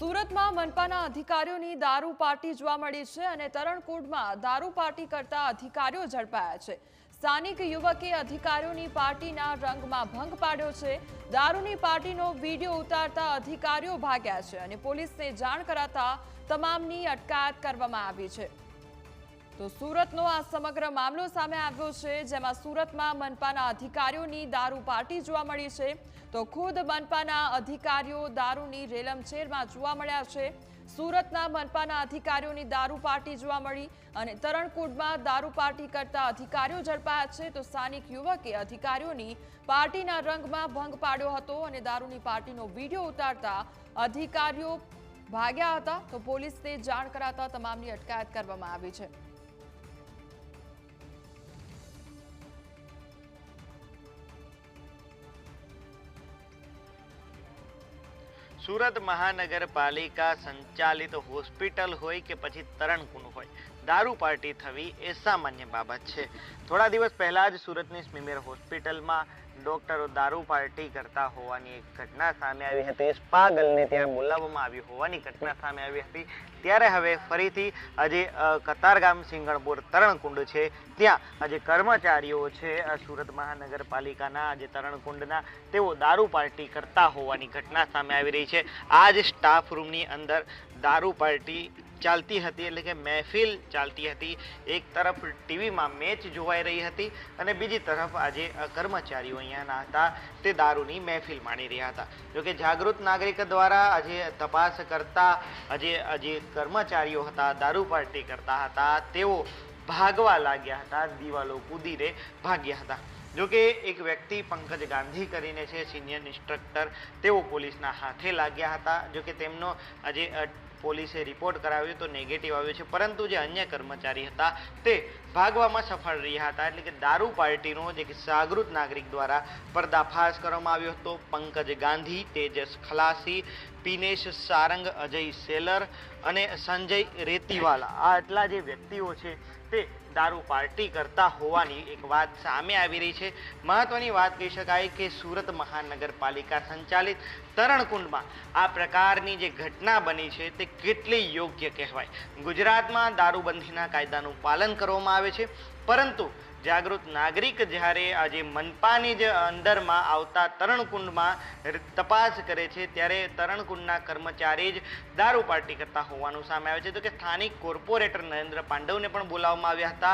સુરતમાં મનપાના અધિકારીઓની દારૂ પાર્ટી જોવા મળી છે અને તરણકુંડમાં દારૂ પાર્ટી કરતા અધિકારીઓ ઝડપાયા છે। સ્થાનિક યુવકે અધિકારીઓની પાર્ટીના રંગમાં ભંગ પાડ્યો છે। દારૂની પાર્ટીનો વિડીયો ઉતારતા અધિકારીઓ ભાગ્યા છે અને પોલીસને જાણ કરાતા તમામની અટકાયત કરવામાં આવી છે। તો સુરતનો આ સમગ્ર મામલો સામે આવ્યો છે, જેમાં સુરતમાં મનપાના અધિકારીઓની દારૂ પાર્ટી જોવા મળી છે। તો ખુદ મનપાના અધિકારીઓ દારૂની રેલમછેરમાં જોવા મળ્યા છે। સુરતના મનપાના અધિકારીઓની દારૂ પાર્ટી જોવા મળી અને તરણકુંડમાં દારૂ પાર્ટી કરતા અધિકારીઓ ઝડપાયા છે। તો સ્થાનિક યુવકે અધિકારીઓની પાર્ટીના રંગમાં ભંગ પાડ્યો હતો અને દારૂની પાર્ટીનો વિડીયો ઉતારતા અધિકારીઓ ભાગ્યા હતા। તો પોલીસને જાણ કરાતા તમામની અટકાયત કરવામાં આવી છે। सूरत महानगरपालिका संचालित होस्पिटल होय के पछी तरणकुंड होय दारू पार्टी थवी ए सामान्य बाबत है। थोड़ा दिवस पहला ज सूरतनी स्मिमेर होस्पिटल में डॉक्टरो दारू पार्टी करता होवानी एक घटना सामे आवी हती। स्पागलने त्यां बोलाववामां आवी होवानी घटना सामे आवी हती। त्यारे हवे फरीथी आजे कतारगाम सिंगणपुर तरणकुंड छे त्यां आजे कर्मचारीओ छे सूरत महानगरपालिकाना आजे तरणकुंडना तेओ दारू पार्टी करता होवानी घटना सामे आवी रही छे। आज स्टाफ रूमनी अंदर दारू पार्टी चालती हती એટલે કે મહેફિલ ચાલતી હતી। એક તરફ ટીવીમાં મેચ જોવાઈ રહી હતી અને બીજી તરફ આજે કર્મચારીઓ અહીંયાના હતા તે દારૂની મહેફિલ માણી રહ્યા હતા। જો કે જાગૃત નાગરિક દ્વારા આજે તપાસ કરતા આજે કર્મચારીઓ હતા દારૂ પાર્ટી કરતા હતા તેઓ ભાગવા લાગ્યા હતા, દિવાલો કૂદીને ભાગ્યા હતા। जो कि एक व्यक्ति पंकज गांधी करीने छे सीनियर इंस्ट्रक्टर तेओ पोलीसना हाथे लाग्या हता। जो कि तेमनो आजे पोलीसे रिपोर्ट कराव्यो तो नेगेटिव आव्यो छे, परंतु जे अन्य कर्मचारी हता ते भागवामां सफल रह्या हता। एटले के दारू पार्टीनो जे कि जागृत नागरिक द्वारा पर्दाफाश करवामां आव्यो हतो। पंकज गांधी, तेजस खलासी, पिनेश सारंग, अजय सेलर अने संजय रेतीवाला आ आटला जे व्यक्तिओ छे ते दारू पार्टी करता होवानी एक बात सामे आवी रही है। महत्वनी बात कही शकाय कि सूरत महानगरपालिका संचालित तरणकुंड में आ प्रकारनी जे घटना बनी है ते केटली योग्य कहवाय। गुजरात में दारूबंधीना कायदानुं पालन करवामां आवे छे, परंतु जागृत नागरिक ज्यारे आज मनपानी ज अंदर में आवता तरणकुंड में तपास करे छे त्यारे तरणकुंडना कर्मचारी ज दारू पार्टी करता होवानुं सामे आवे छे। तो कि स्थानिक कोर्पोरेटर नरेन्द्र पांडवने पण बोलाववामां आव्या हता,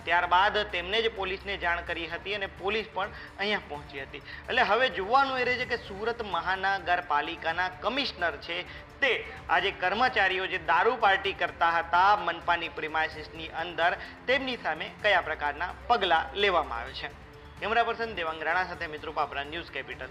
त्यारबाद तेमणे ज पोलीसने जाण करी हती अने पोलीस पण अहींया पहोंची हती। એટલે હવે જોવાનું એ રહે છે કે સુરત મહાનગરપાલિકાના કમિશનર છે તે આજે કર્મચારીઓ જે દારૂ પાર્ટી કરતા હતા મનપાની પ્રિમાઇસીસની અંદર તેમની સામે કયા પ્રકારના પગલાં લેવામાં આવે છે। કેમેરા પર્સન દેવાંગ રાણા સાથે મિત્રો પાપરા, ન્યૂઝ કેપિટલ।